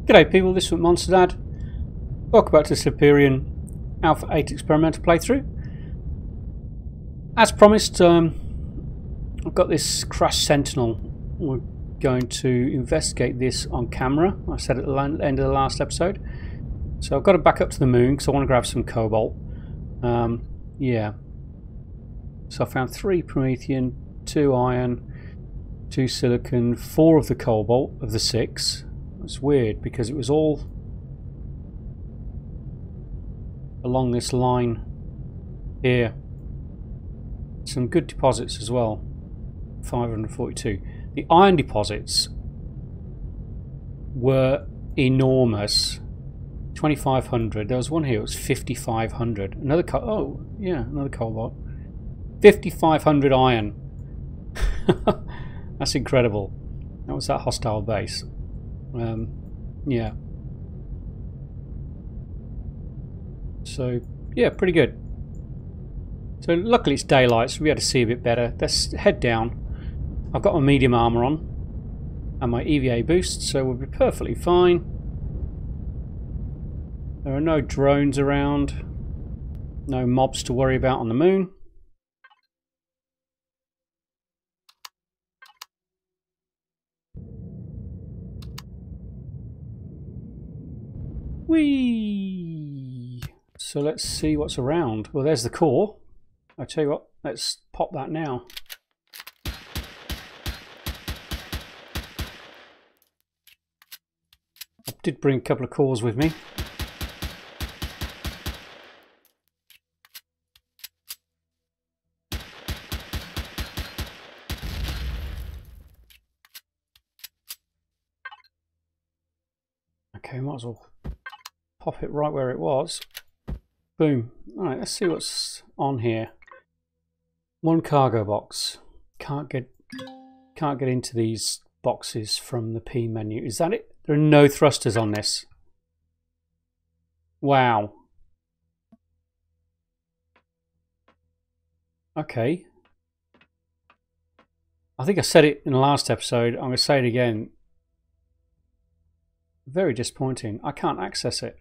G'day people, this is Monster Dad. Welcome back to this Empyrion Alpha 8 experimental playthrough. As promised, I've got this crashed Sentinel. We're going to investigate this on camera. I said at the end of the last episode. So I've got to back up to the moon because I want to grab some cobalt. Yeah. So I found 3 Promethean, 2 iron, 2 silicon, 4 of the cobalt of the 6. It's weird because it was all along this line here. Some good deposits as well. 542. The iron deposits were enormous. 2,500. There was one here. It was 5,500. Another another cobalt. 5,500 iron. That's incredible. That was that hostile base. Yeah. So yeah, pretty good. So luckily it's daylight, so we had to see a bit better. Let's head down. I've got my medium armor on and my EVA boost, so we'll be perfectly fine. There are no drones around, no mobs to worry about on the moon. Whee! So let's see what's around. Well, there's the core. I'll tell you what, let's pop that now. I did bring a couple of cores with me. Okay, might as well pop it right where it was. Boom. Alright, let's see what's on here. 1 cargo box. Can't get into these boxes from the P menu. Is that it? There are no thrusters on this. Wow. Okay. I think I said it in the last episode. I'm going to say it again. Very disappointing. I can't access it.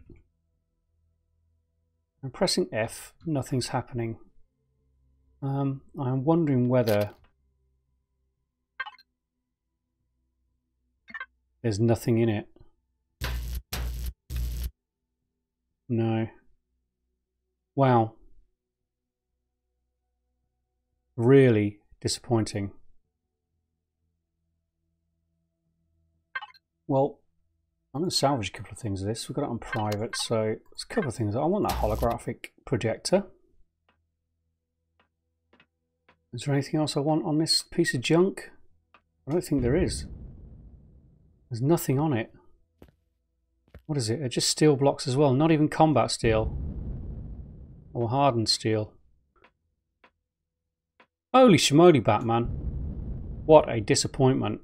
I'm pressing F. Nothing's happening. I'm wondering whether there's nothing in it. No. Wow. Really disappointing. Well, I'm going to salvage a couple of things of this. We've got it on private, so there's a couple of things. I want that holographic projector. Is there anything else I want on this piece of junk? I don't think there is. There's nothing on it. What is it? They're just steel blocks as well. Not even combat steel. Or hardened steel. Holy shimoly, Batman. What a disappointment.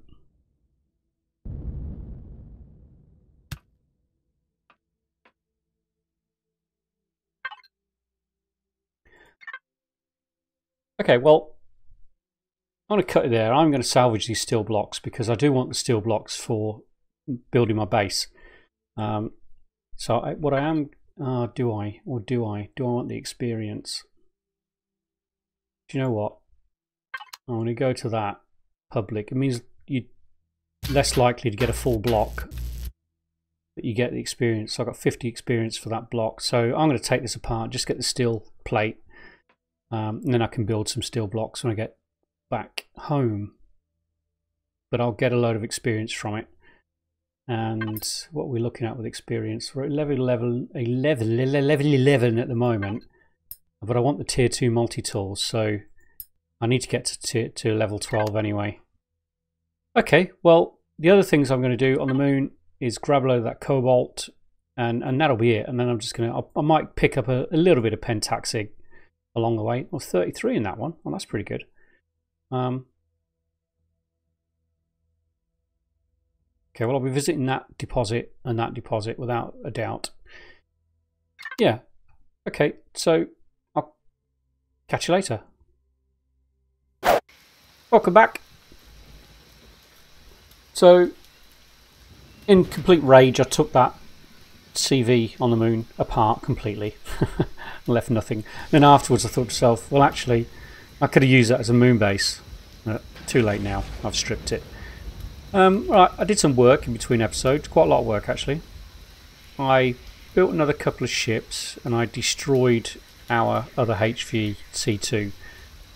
Okay, well, I'm going to cut it there. I'm going to salvage these steel blocks because I do want the steel blocks for building my base. So what I am, do I want the experience? Do you know what? I'm going to go to that public. It means you're less likely to get a full block, but you get the experience. So I got 50 experience for that block. So I'm going to take this apart, just get the steel plate. And then I can build some steel blocks when I get back home. But I'll get a load of experience from it. And what we're looking at with experience, we're at level 11 at the moment. But I want the tier 2 multi-tools, so I need to get to level 12 anyway. Okay, well, the other things I'm going to do on the moon is grab a load of that cobalt, and that'll be it. And then I'm just going to, I might pick up a little bit of pentaxig along the way. Well, 33 in that one. Well, that's pretty good. Okay, well, I'll be visiting that deposit and that deposit without a doubt. Yeah. Okay, so I'll catch you later. Welcome back. So in complete rage, I took that CV on the moon apart completely. Left nothing. Then afterwards I thought to myself, well actually I could have used that as a moon base. Too late now, I've stripped it. Right, I did some work in between episodes, quite a lot of work actually. I built another couple of ships and I destroyed our other HV C2.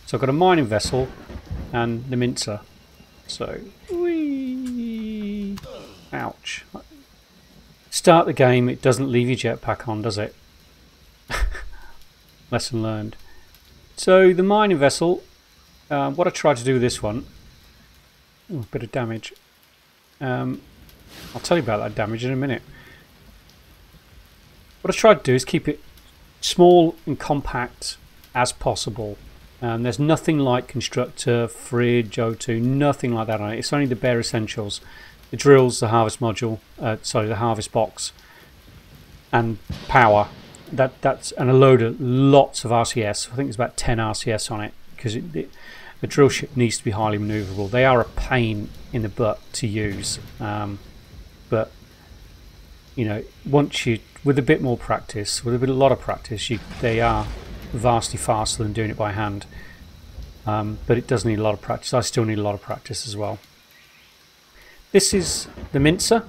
So I've got a mining vessel and the mincer. So, whee! Ouch. Start the game, it doesn't leave your jetpack on, does it? Lesson learned. So the mining vessel, what I tried to do with this one, a bit of damage. I'll tell you about that damage in a minute. What I tried to do is keep it small and compact as possible. There's nothing like constructor, fridge, O2, nothing like that on it. It's only the bare essentials. The drills, the harvest module, the harvest box, and power. That's and lots of RCS. I think there's about 10 RCS on it because the drill ship needs to be highly manoeuvrable. They are a pain in the butt to use, but you know, once you with a bit more practice, with a lot of practice, they are vastly faster than doing it by hand. But it does need a lot of practice. I still need a lot of practice as well. This is the mincer,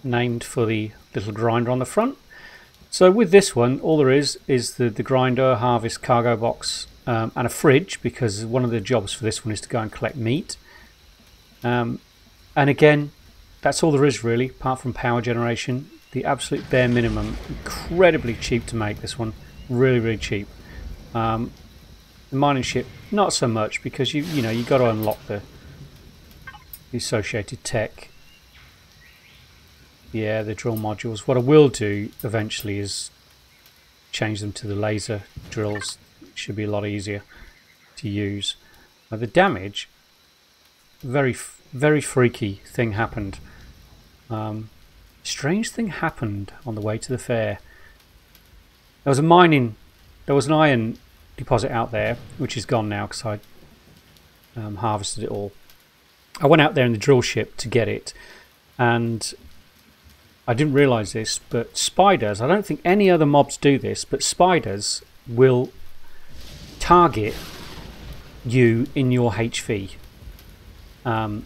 named for the little grinder on the front. So with this one, all there is the grinder, harvest, cargo box, and a fridge, because one of the jobs for this one is to go and collect meat. And again, that's all there is really, apart from power generation. The absolute bare minimum. Incredibly cheap to make, this one. Really, really cheap. The mining ship, not so much, because you got to unlock the associated tech. Yeah, the drill modules. What I will do eventually is change them to the laser drills. It should be a lot easier to use. The damage, very freaky thing happened. Strange thing happened on the way to the fair. There was an iron deposit out there, which is gone now because I harvested it all. I went out there in the drill ship to get it, and I didn't realise this, but spiders, I don't think any other mobs do this, but spiders will target you in your HV, and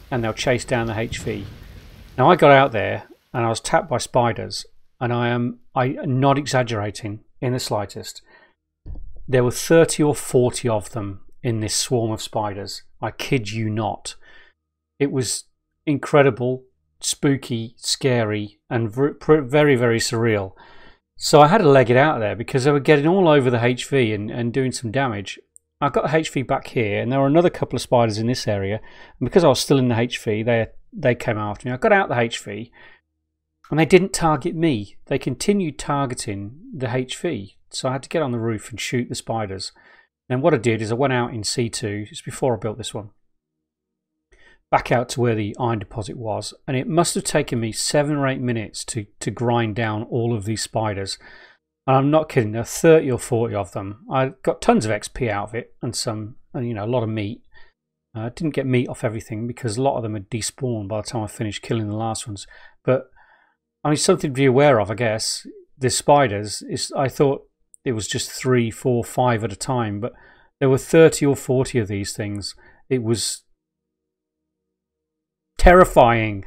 they'll chase down the HV. Now I got out there and I was tapped by spiders, and I'm not exaggerating in the slightest. There were 30 or 40 of them in this swarm of spiders. I kid you not. It was incredible, spooky, scary, and very, very surreal. So I had to leg it out of there because they were getting all over the HV and doing some damage. I got the HV back here, and there were another couple of spiders in this area. And because I was still in the HV, they came after me. I got out the HV, and they didn't target me. They continued targeting the HV. So I had to get on the roof and shoot the spiders. And what I did is I went out in C2, it's before I built this one, back out to where the iron deposit was, and it must have taken me 7 or 8 minutes to grind down all of these spiders. And I'm not kidding, there are 30 or 40 of them. I got tons of XP out of it, and a lot of meat. I didn't get meat off everything because a lot of them had despawned by the time I finished killing the last ones. But I mean, something to be aware of, I guess. The spiders, I thought it was just 3, 4, 5 at a time, but there were 30 or 40 of these things. It was terrifying.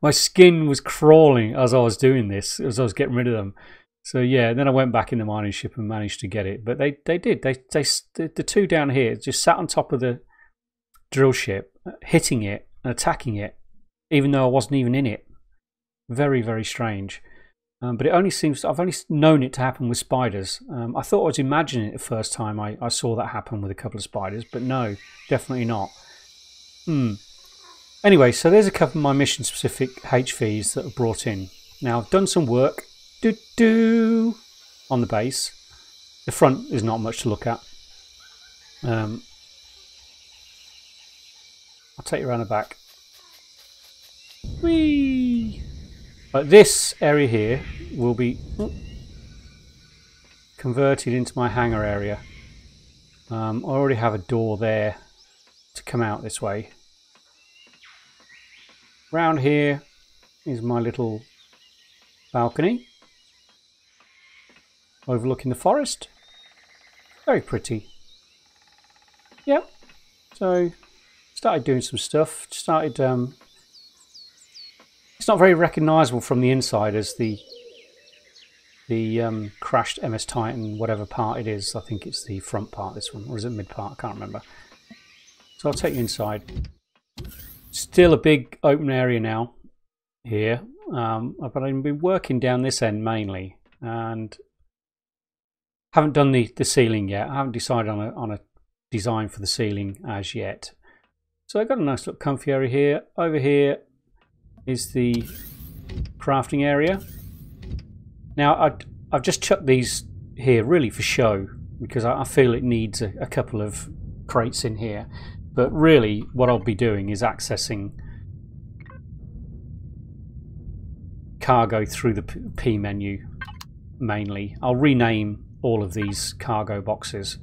My skin was crawling as I was doing this, as I was getting rid of them. So yeah, then I went back in the mining ship and managed to get it. But they did. The two down here just sat on top of the drill ship, hitting it and attacking it, even though I wasn't even in it. Very, very strange. But it only seems, I've only known it to happen with spiders. I thought I was imagining it the first time I saw that happen with a couple of spiders, but no, definitely not. Anyway, so there's a couple of my mission specific HVs that are brought in. Now I've done some work on the base. The front is not much to look at. I'll take you around the back. Whee! But this area here will be converted into my hangar area. I already have a door there to come out this way. Round here is my little balcony overlooking the forest. Very pretty. Yep. So started doing some stuff. Started. It's not very recognisable from the inside as the crashed MS Titan, whatever part it is. I think it's the front part, this one, or is it mid part? I can't remember. So I'll take you inside. Still a big open area now here, but I've been working down this end mainly, and haven't done the ceiling yet. I haven't decided on a design for the ceiling as yet. So I've got a nice little comfy area here. Over here is the crafting area. Now I've just chucked these here really for show because I feel it needs a couple of crates in here. But really what I'll be doing is accessing cargo through the P menu mainly. I'll rename all of these cargo boxes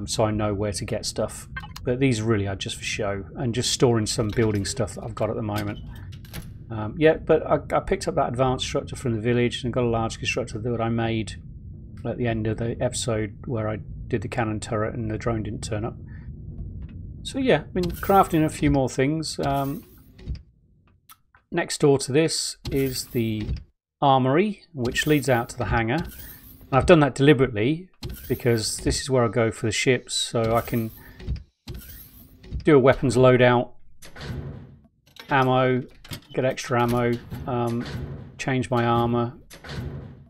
so I know where to get stuff. But these really are just for show and just storing some building stuff that I've got at the moment. Yeah, but I picked up that advanced structure from the village and got a large constructor that I made at the end of the episode where I did the cannon turret and the drone didn't turn up. So yeah, I've been crafting a few more things. Next door to this is the Armory, which leads out to the hangar. And I've done that deliberately because this is where I go for the ships, so I can do a weapons loadout, ammo, get extra ammo, change my armor,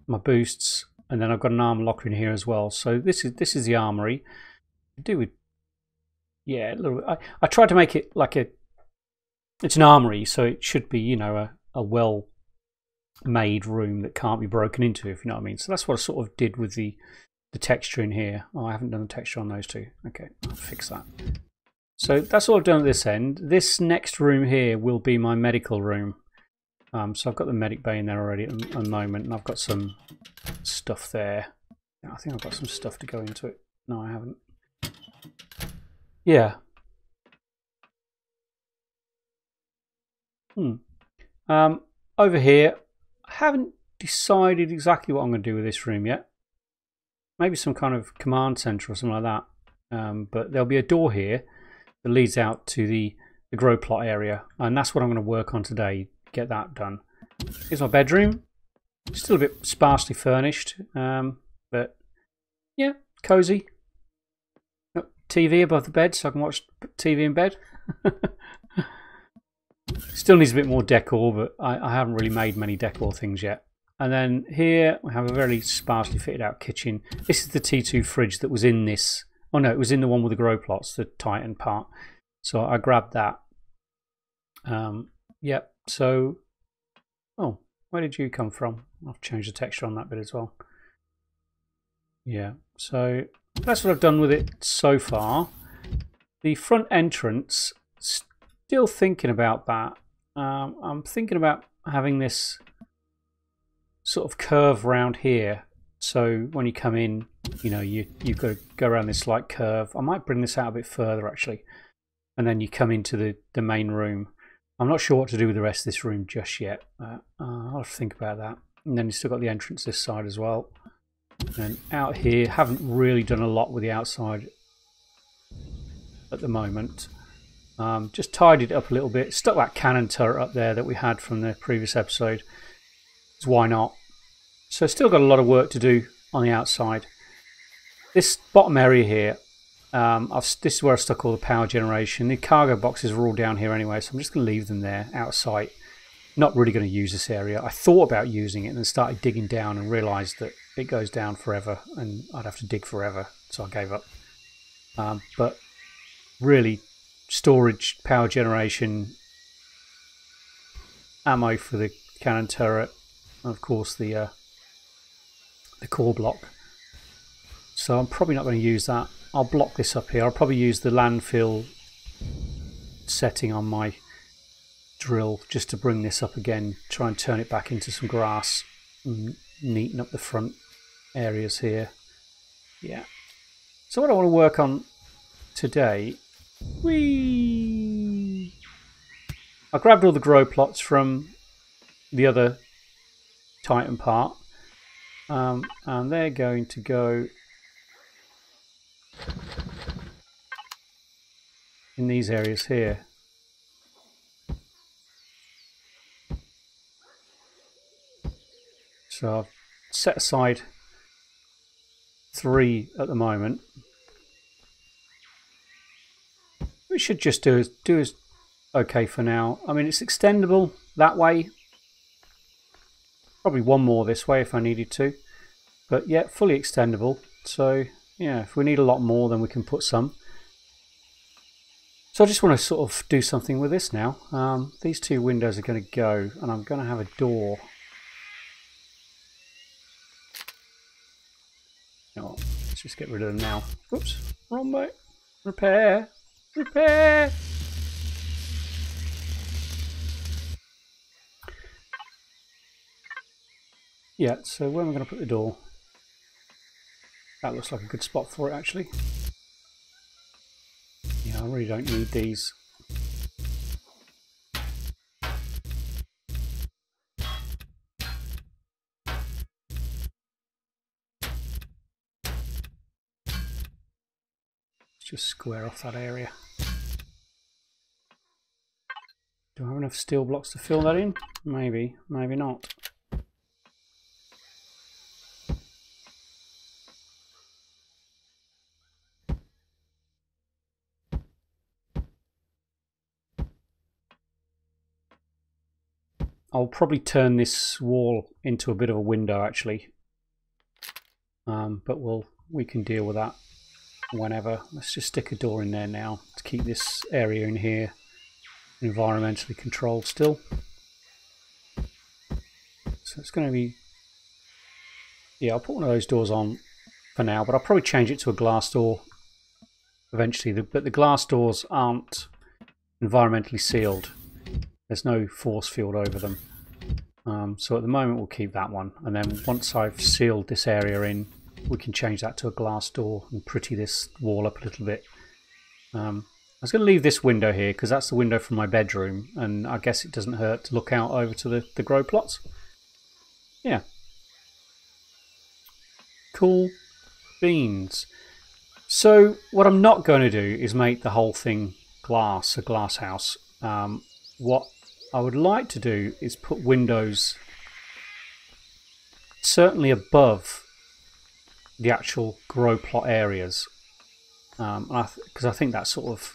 my boosts, and then I've got an armor locker in here as well. So this is the Armory. Do with, yeah, a little bit. I tried to make it like it's an armory, so it should be, you know, a well made room that can't be broken into, if you know what I mean. So that's what I sort of did with the texture in here. Oh, I haven't done the texture on those two. Okay, I'll fix that. So that's all I've done at this end. This next room here will be my medical room. So I've got the medic bay in there already at the moment, and I've got some stuff there. I think I've got some stuff to go into it. No, I haven't. Yeah. Over here, I haven't decided exactly what I'm going to do with this room yet. Maybe some kind of command center or something like that. But there'll be a door here that leads out to the grow plot area, and that's what I'm going to work on today. Get that done. Here's my bedroom. Still a bit sparsely furnished, but yeah, cozy. Got TV above the bed so I can watch TV in bed. Still needs a bit more decor, but I haven't really made many decor things yet. And then here we have a very sparsely fitted out kitchen. This is the T2 fridge that was in this. Oh no, it was in the one with the grow plots, the Titan part. So I grabbed that. Yep, so... Oh, where did you come from? I've changed the texture on that bit as well. Yeah, so that's what I've done with it so far. The front entrance, still thinking about that. I'm thinking about having this sort of curve round here. So when you come in, you know, you've got to go around this slight curve. I might bring this out a bit further actually. And then you come into the main room. I'm not sure what to do with the rest of this room just yet. I'll have to think about that. And then you've still got the entrance this side as well. And out here, haven't really done a lot with the outside at the moment. Just tidied it up a little bit. Stuck that cannon turret up there that we had from the previous episode. So why not? So still got a lot of work to do on the outside. This bottom area here, this is where I stuck all the power generation. The cargo boxes are all down here anyway, so I'm just going to leave them there out of sight. Not really going to use this area. I thought about using it and then started digging down and realised that it goes down forever and I'd have to dig forever, so I gave up. But really, storage, power generation, ammo for the cannon turret, and of course the core block. So I'm probably not going to use that. I'll block this up here. I'll probably use the landfill setting on my drill just to bring this up again, try and turn it back into some grass and neaten up the front areas here. Yeah. So what I want to work on today, I've I grabbed all the grow plots from the other Titan part, and they're going to go in these areas here. So I've set aside 3 at the moment. We should just do as okay for now. I mean, it's extendable that way. Probably one more this way if I needed to. But yeah, fully extendable. So yeah, if we need a lot more, then we can put some. So I just want to sort of do something with this now. These 2 windows are going to go, and I'm going to have a door. Oh, let's just get rid of them now. Oops, wrong way. Repair, repair. Yeah, so where am I going to put the door? That looks like a good spot for it, actually. Yeah, I really don't need these. Let's just square off that area. Do I have enough steel blocks to fill that in? Maybe, maybe not. I'll probably turn this wall into a bit of a window, actually. But we can deal with that whenever. Let's just stick a door in there now to keep this area in here environmentally controlled still. So it's going to be... Yeah, I'll put one of those doors on for now, but I'll probably change it to a glass door eventually. But the glass doors aren't environmentally sealed. There's no force field over them. So at the moment we'll keep that one, and then once I've sealed this area in, we can change that to a glass door and pretty this wall up a little bit. I was going to leave this window here because that's the window from my bedroom, and I guess it doesn't hurt to look out over to the grow plots. Yeah. Cool beans. So what I'm not going to do is make the whole thing glass, a glass house. What I would like to do is put windows certainly above the actual grow plot areas, because I think that sort of,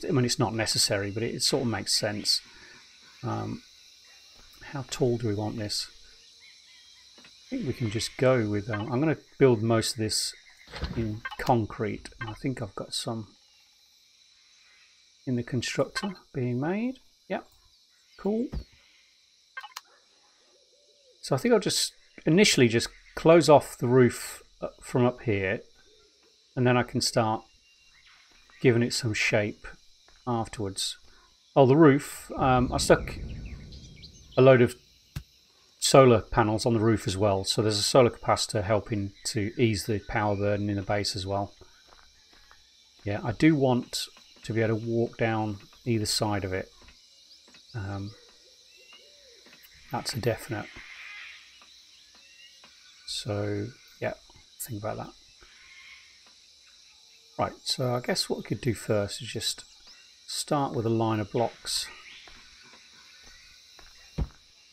I mean, it's not necessary, but it sort of makes sense. How tall do we want this? I think we can just go with, I'm going to build most of this in concrete, and I think I've got some in the constructor being made. Yep, cool. So I think I'll just initially just close off the roof from up here, and then I can start giving it some shape afterwards. Oh, the roof, I stuck a load of solar panels on the roof as well, so there's a solar capacitor helping to ease the power burden in the base as well. Yeah, I do want to be able to walk down either side of it. That's a definite. So yeah, think about that. Right, so I guess what we could do first is just start with a line of blocks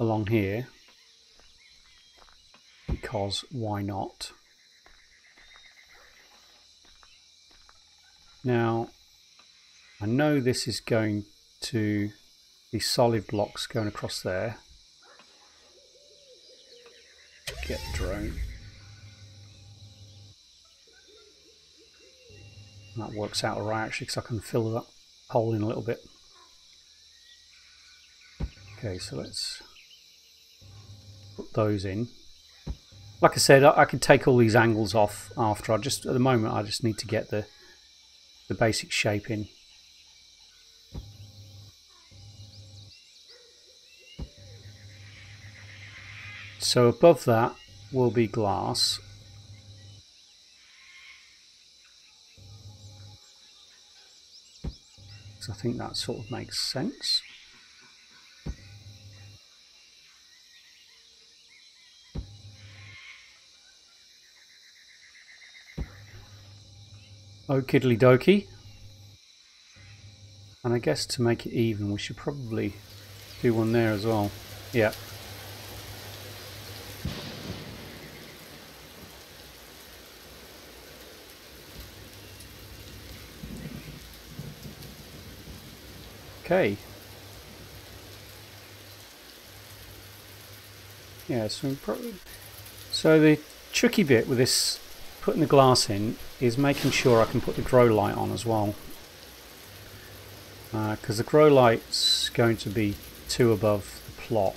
along here, because why not? Now I know this is going to be solid blocks going across there. Get the drone. That works out alright actually, because I can fill that hole in a little bit. Okay, so let's put those in. Like I said, I could take all these angles off after. At the moment I just need to get the basic shape in. So above that will be glass. So I think that sort of makes sense. Okiddly dokie. And I guess to make it even, we should probably do one there as well. Yeah. Okay. Yeah, so the tricky bit with this putting the glass in is making sure I can put the grow light on as well, because the grow light's going to be 2 above the plot.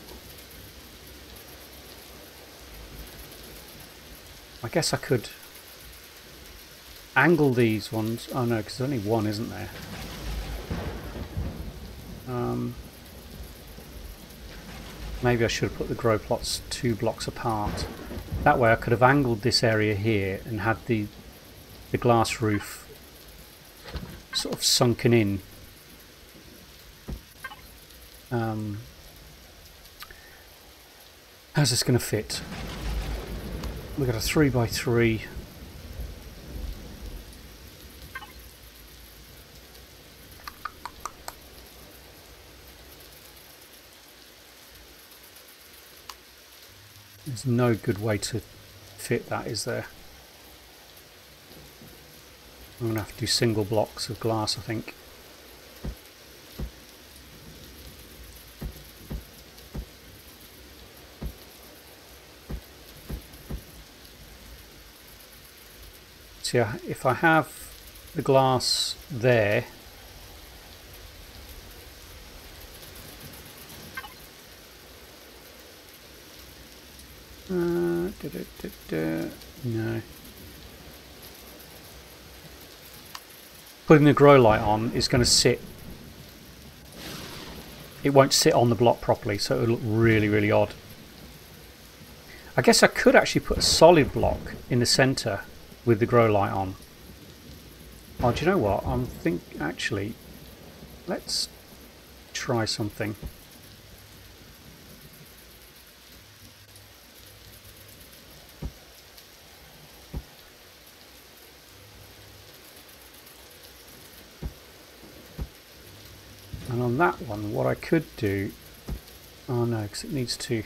I guess I could angle these ones. Oh no, because there's only one, isn't there? Maybe I should have put the grow plots 2 blocks apart. That way I could have angled this area here and had the glass roof sort of sunken in. How's this going to fit? We've got a 3x3. There's no good way to fit that, is there? I'm going to have to do single blocks of glass, I think. So yeah, if I have the glass there, no. Putting the grow light on is going to sit. It won't sit on the block properly, so it'll look really, really odd. I guess I could actually put a solid block in the centre with the grow light on. Oh, do you know what? Actually, let's try something. And on that one, what I could do... Oh no, because it needs to...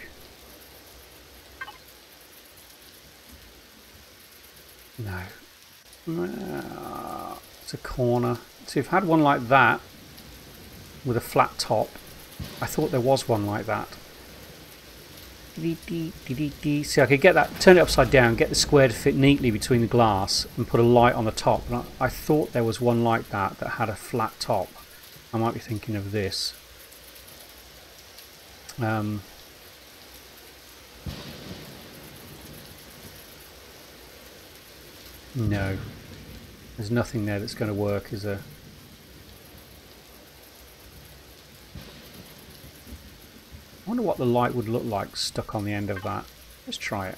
No. It's a corner. So if I had one like that, with a flat top, I thought there was one like that. See, I could get that, turn it upside down, get the square to fit neatly between the glass, and put a light on the top. And I thought there was one like that that had a flat top. I might be thinking of this. No, there's nothing there that's going to work, is there? I wonder what the light would look like stuck on the end of that. Let's try it.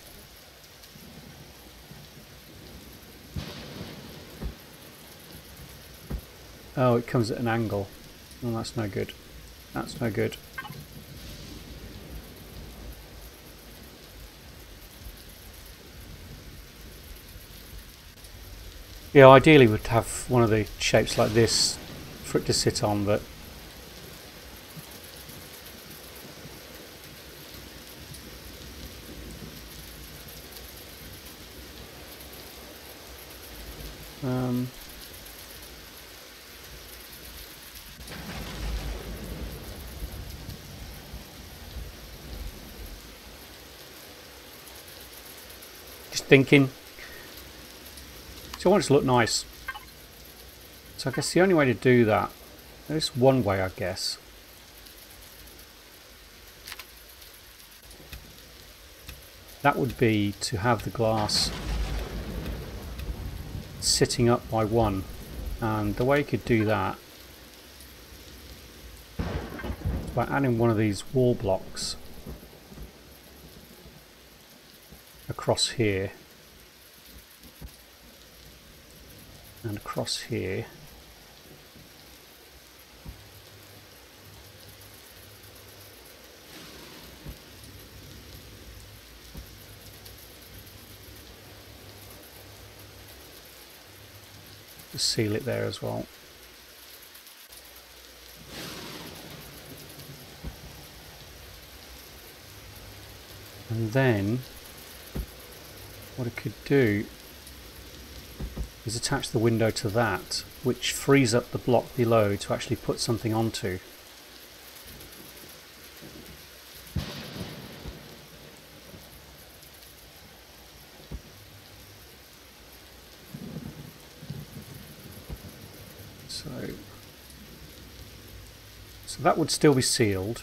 Oh, it comes at an angle. Well, that's no good. That's no good. Yeah, ideally we'd have one of the shapes like this for it to sit on, but just thinking. So I want it to look nice. So I guess the only way to do that, there's one way I guess. That would be to have the glass sitting up by one. And the way you could do that is by adding one of these wall blocks across here and across here. Just seal it there as well. And then what I could do is attach the window to that, which frees up the block below to actually put something onto. So that would still be sealed.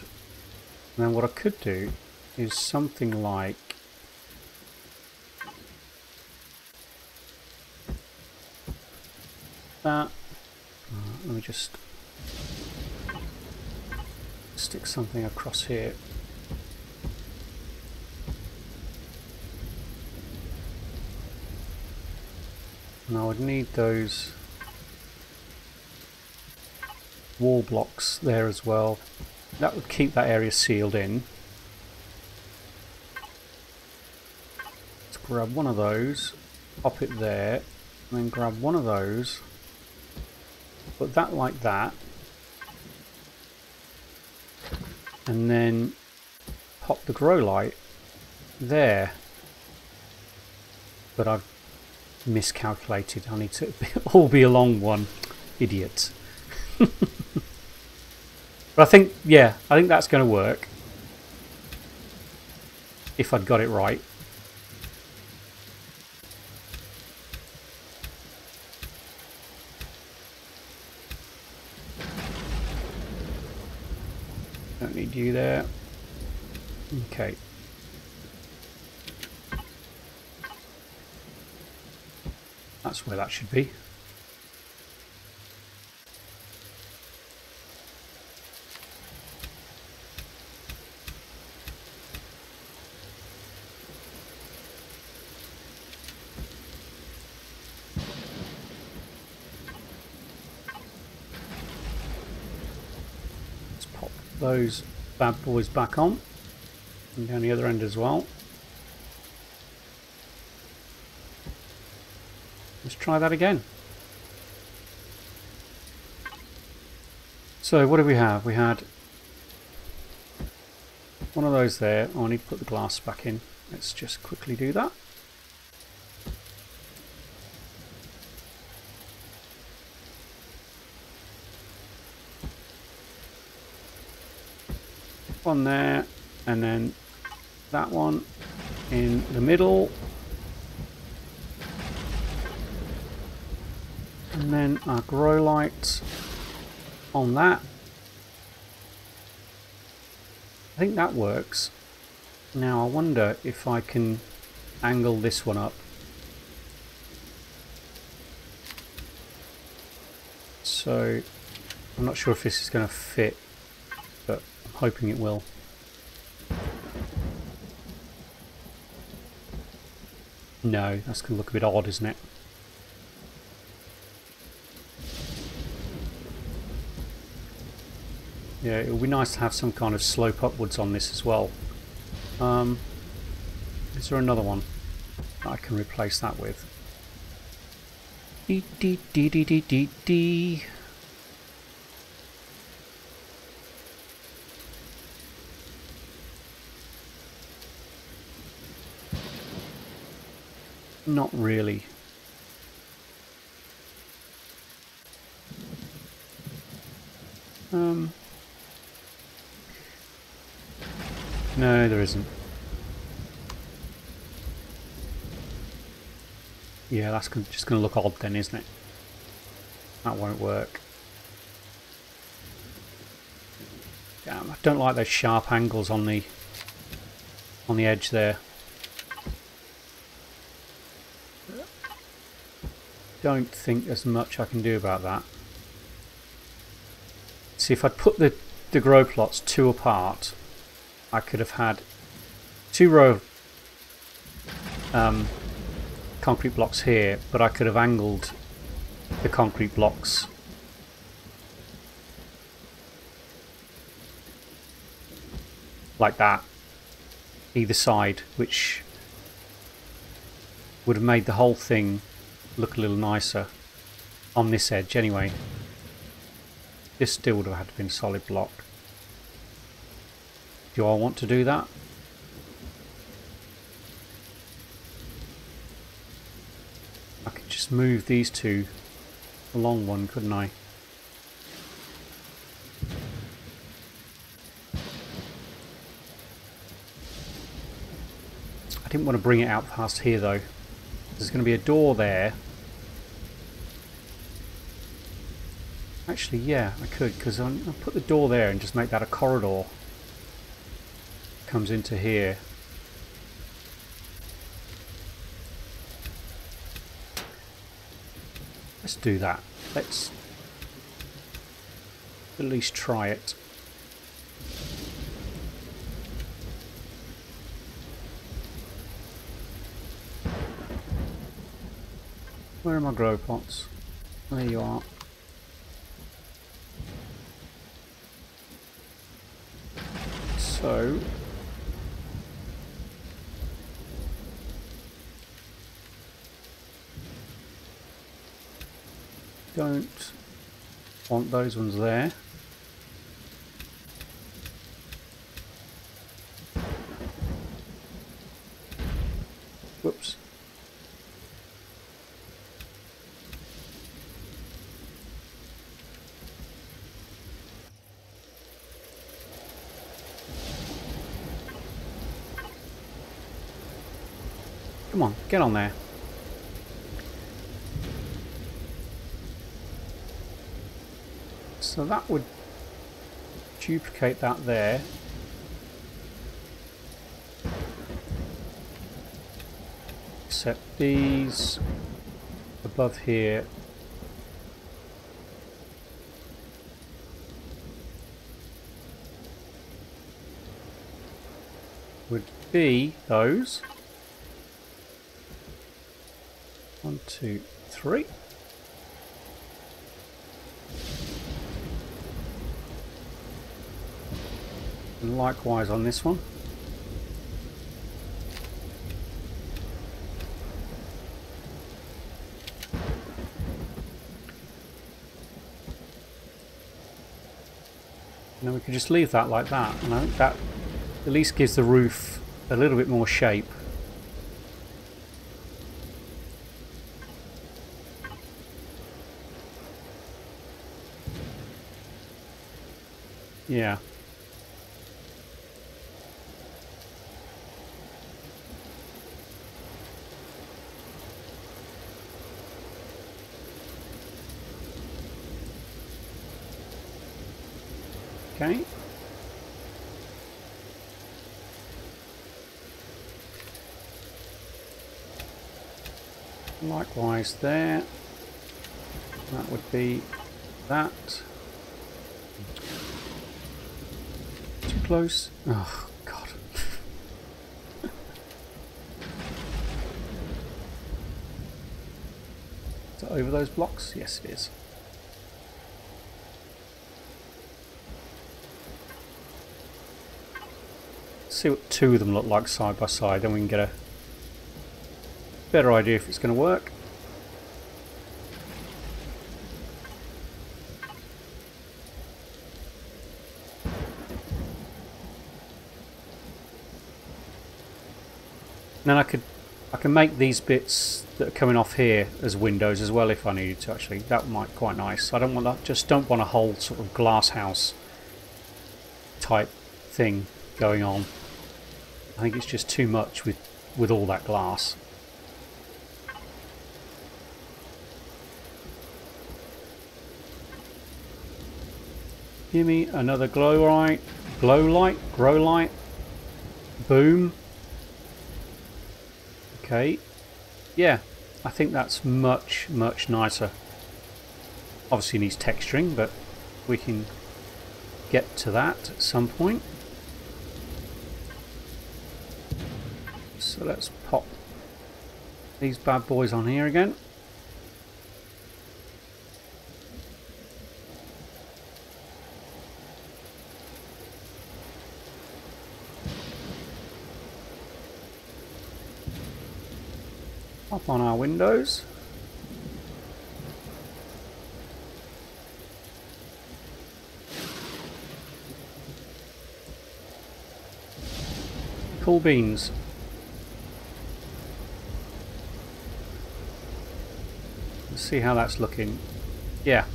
And then what I could do is something like that. Let me just stick something across here. And I would need those wall blocks there as well. That would keep that area sealed in. Let's grab one of those, pop it there, and then grab one of those, put that like that, and then pop the grow light there. But I've miscalculated. I need to all be along one. Idiot. But I think, yeah, I think that's going to work. If I'd got it right. Don't need you there. Okay. That's where that should be. Let's pop those bad boys back on. And down the other end as well. Let's try that again. So what do we have? We had one of those there. Oh, I need to put the glass back in. Let's just quickly do that. One there, and then that one in the middle. And then our grow light on that. I think that works. Now I wonder if I can angle this one up. So I'm not sure if this is going to fit, but I'm hoping it will. No, that's going to look a bit odd, isn't it? Yeah, it would be nice to have some kind of slope upwards on this as well. Is there another one that I can replace that with? Dee dee dee dee dee dee dee. Not really. No, there isn't. Yeah, that's just going to look odd then, isn't it? That won't work. Damn, I don't like those sharp angles on the edge there. Don't think there's much I can do about that. See, if I'd put the grow plots two apart, I could have had two row of concrete blocks here, but I could have angled the concrete blocks like that, either side, which would have made the whole thing look a little nicer. on this edge anyway. This still would have had to be a solid block. Do I want to do that? I could just move these two along one, couldn't I? I didn't want to bring it out past here though. There's going to be a door there. Actually, yeah, I could, because I'll put the door there and just make that a corridor. Comes into here. Let's do that. Let's at least try it. Where are my grow pots? There you are. So don't want those ones there. Whoops. Come on, get on there. So that would duplicate that there. Set these above here. Would be those. 1, 2, 3. And likewise on this one. Now we could just leave that like that, and I think that at least gives the roof a little bit more shape. Yeah. Okay. Likewise there. That would be that. Too close. Oh, God. Is that over those blocks? Yes, it is. See what two of them look like side by side, then we can get a better idea if it's going to work. And then I can make these bits that are coming off here as windows as well if I needed to. Actually, that might be quite nice. I don't want that. Just don't want a whole sort of glass house type thing going on. I think it's just too much with all that glass. Give me another glow light, grow light, boom. Okay, yeah, I think that's much nicer. Obviously needs texturing, but we can get to that at some point. So let's pop these bad boys on here again. Pop on our windows. Cool beans. Let's see how that's looking. Yeah.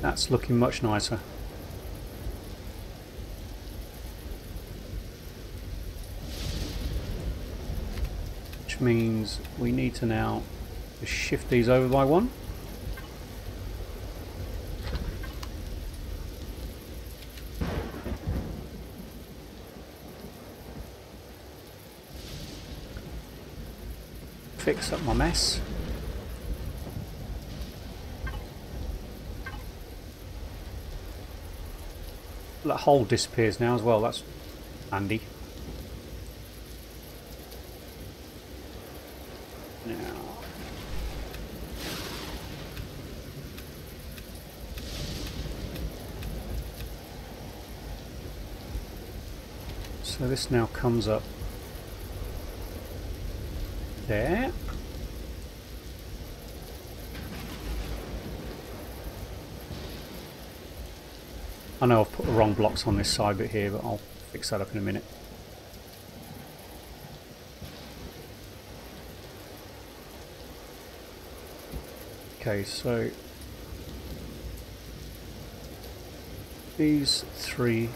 That's looking much nicer. Which means we need to now just shift these over by one. Fix up my mess. That hole disappears now as well, that's handy. Now. So this now comes up there. I know I've put the wrong blocks on this side bit here, but I'll fix that up in a minute. Okay, so these three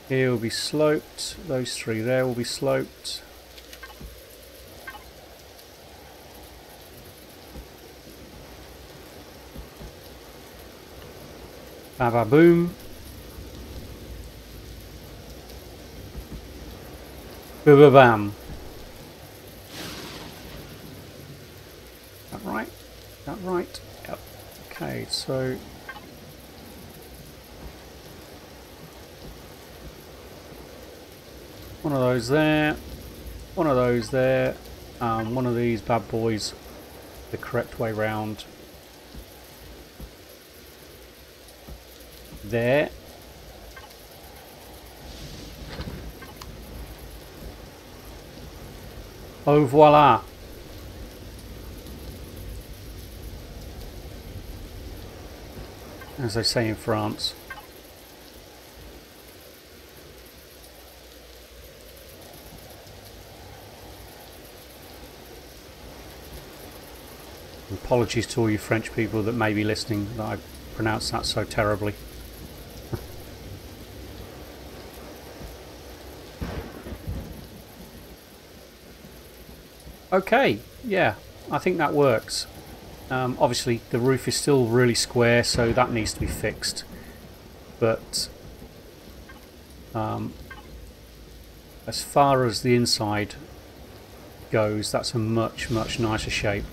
here will be sloped, those three there will be sloped. Baba boom. Ba bam. That right? That right? Yep. Okay, so one of those there, one of those there, one of these bad boys the correct way round. There. Oh voila. As they say in France. Apologies to all you French people that may be listening that I pronounced that so terribly. Okay, yeah, I think that works. Obviously the roof is still really square, so that needs to be fixed. But as far as the inside goes, that's a much nicer shape.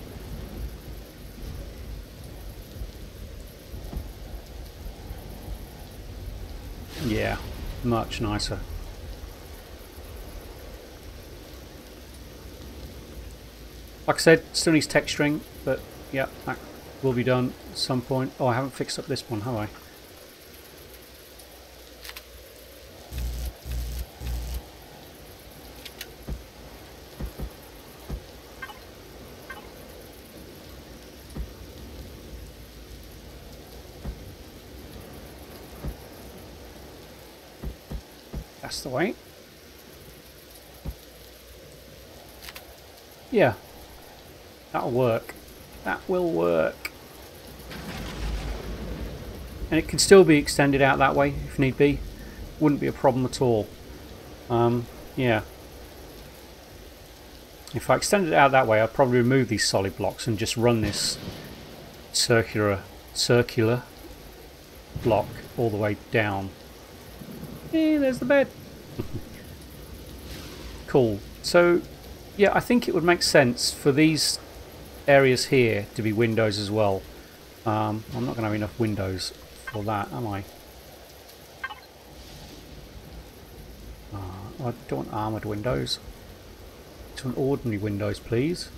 Yeah, much nicer. Like I said, still needs texturing, but yeah, that will be done at some point. Oh, I haven't fixed up this one, have I? That's the way. Yeah. That'll work. That will work. And it can still be extended out that way if need be. Wouldn't be a problem at all. Yeah. If I extended it out that way, I'd probably remove these solid blocks and just run this circular block all the way down. Yeah, there's the bed. Cool. So, yeah, I think it would make sense for these areas here to be windows as well. I'm not going to have enough windows for that, am I? I don't want armoured windows. I want ordinary windows, please.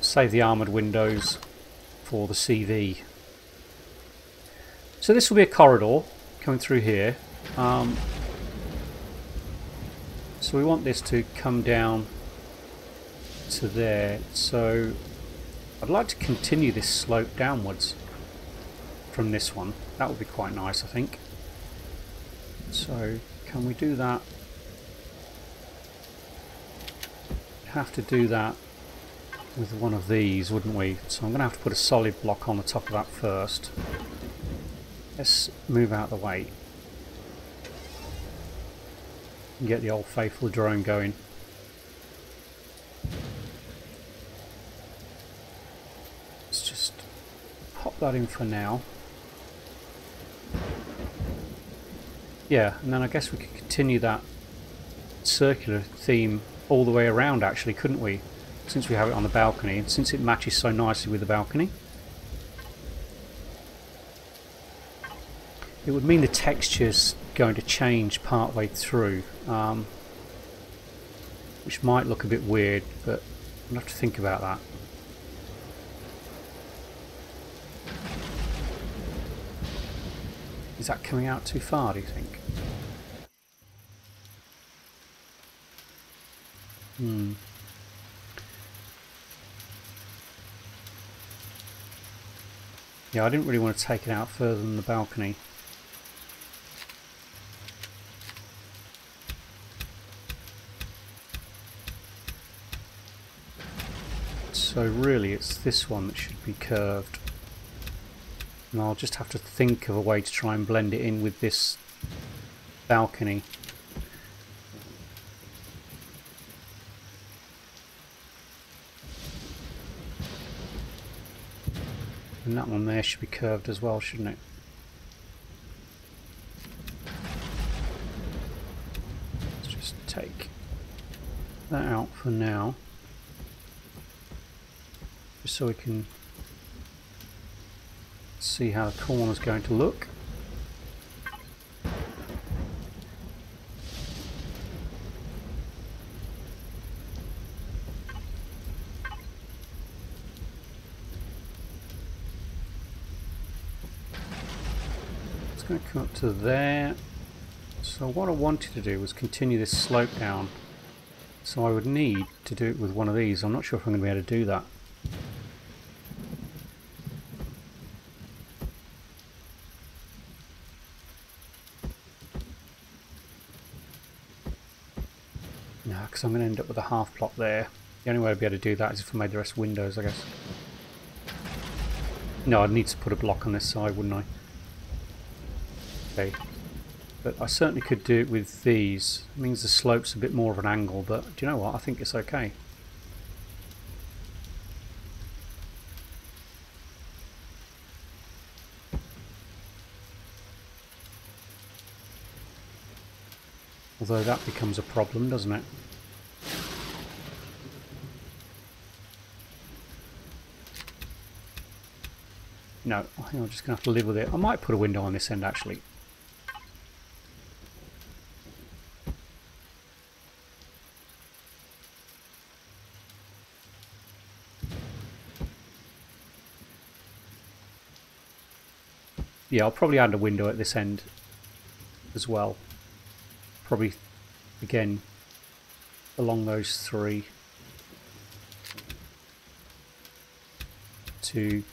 Save the armoured windows for the CV. So this will be a corridor coming through here. So we want this to come down to there. So I'd like to continue this slope downwards. from this one. That would be quite nice, I think. So can we do that? Have to do that with one of these, wouldn't we? So I'm going to have to put a solid block on the top of that first. Let's move out of the way and get the old faithful drone going. Let's just pop that in for now. Yeah, and then I guess we could continue that circular theme all the way around, actually, couldn't we? Since we have it on the balcony, and since it matches so nicely with the balcony. It would mean the texture's going to change part way through, which might look a bit weird, but I'll have to think about that. Is that coming out too far, do you think? Yeah, I didn't really want to take it out further than the balcony. So really it's this one that should be curved. And I'll just have to think of a way to try and blend it in with this balcony. And that one there should be curved as well, shouldn't it? Let's just take that out for now, just so we can see how the corner's going to look. It's going to come up to there. So what I wanted to do was continue this slope down. So I would need to do it with one of these. I'm not sure if I'm going to be able to do that. No, because I'm going to end up with a half plot there. The only way I'd be able to do that is if I made the rest windows, I guess. No, I'd need to put a block on this side, wouldn't I? Okay. But I certainly could do it with these. It means the slope's a bit more of an angle, but do you know what? I think it's okay. Although that becomes a problem, doesn't it? No, I think I'm just going to have to live with it. I might put a window on this end, actually. Yeah, I'll probably add a window at this end as well. Probably, again, along those three to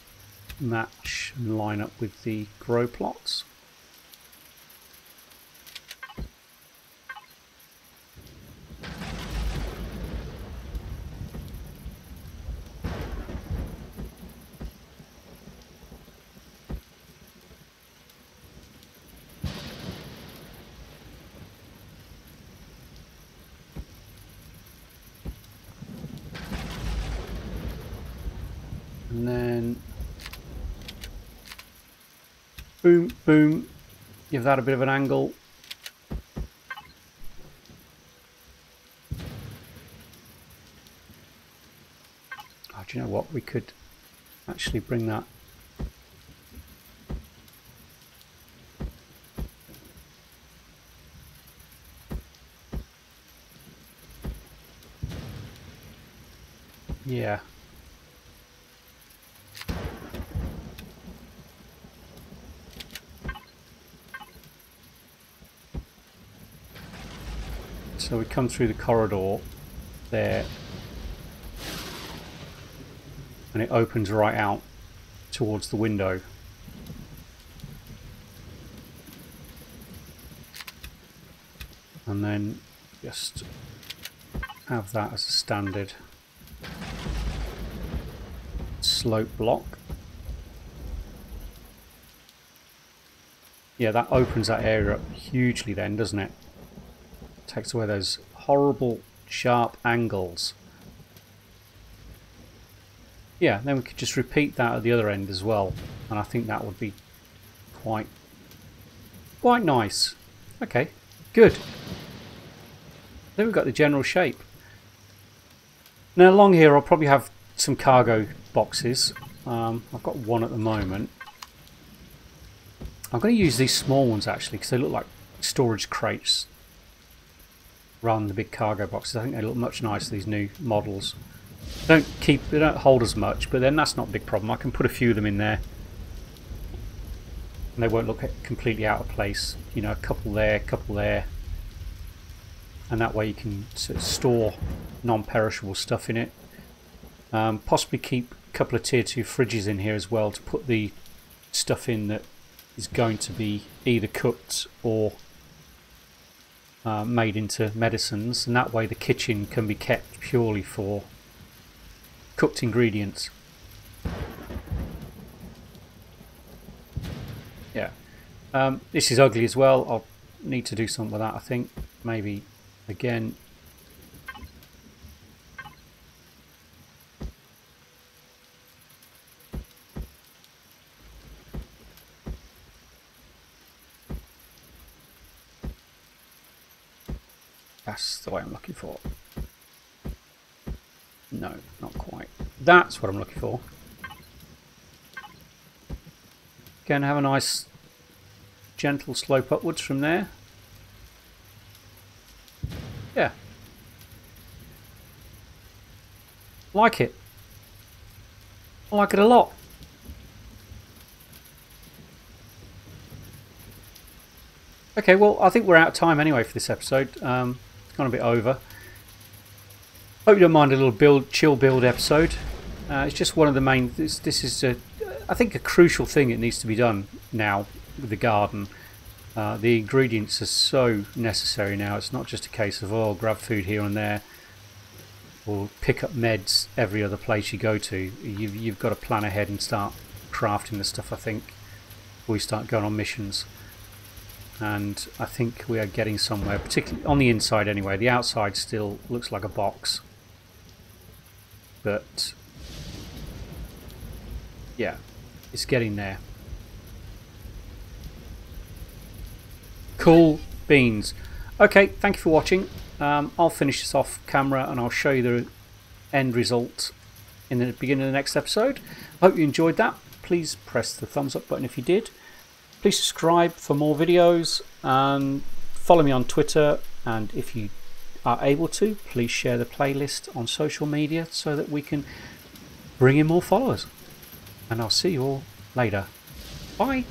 match and line up with the grow plots. And then boom, boom, give that a bit of an angle. Oh, do you know what? We could actually bring that. Yeah. So we come through the corridor there, and it opens right out towards the window. and then just have that as a standard slope block. Yeah, that opens that area up hugely then, doesn't it? Takes away those horrible sharp angles. Yeah, then we could just repeat that at the other end as well, and I think that would be quite nice. Okay, good. Then we've got the general shape. Now along here I'll probably have some cargo boxes. I've got one at the moment. I'm going to use these small ones actually because they look like storage crates rather than the big cargo boxes. I think they look much nicer, these new models. They don't hold as much, but then that's not a big problem. I can put a few of them in there and they won't look completely out of place. You know, a couple there, and that way you can sort of store non-perishable stuff in it. Possibly keep a couple of tier 2 fridges in here as well to put the stuff in that is going to be either cooked or made into medicines, and that way the kitchen can be kept purely for cooked ingredients. Yeah, this is ugly as well. I'll need to do something with that, I think. Maybe again. That's the way I'm looking for. No, not quite. That's what I'm looking for. Again, have a nice gentle slope upwards from there. Yeah. Like it. I like it a lot. Okay, well, I think we're out of time anyway for this episode. It's gone a bit over. Hope you don't mind a little chill build episode. It's just one of the main. This is I think a crucial thing that needs to be done now with the garden. The ingredients are so necessary now. It's not just a case of grab food here and there, or pick up meds every other place you go to. You've got to plan ahead and start crafting the stuff, I think, before we start going on missions. And I think we are getting somewhere, particularly on the inside anyway. The outside still looks like a box, but yeah, it's getting there. Cool beans. Okay, thank you for watching. I'll finish this off camera and I'll show you the end result in the beginning of the next episode. I hope you enjoyed that. Please press the thumbs up button if you did. Please subscribe for more videos and follow me on Twitter, and if you are able to, please share the playlist on social media so that we can bring in more followers. And I'll see you all later. Bye.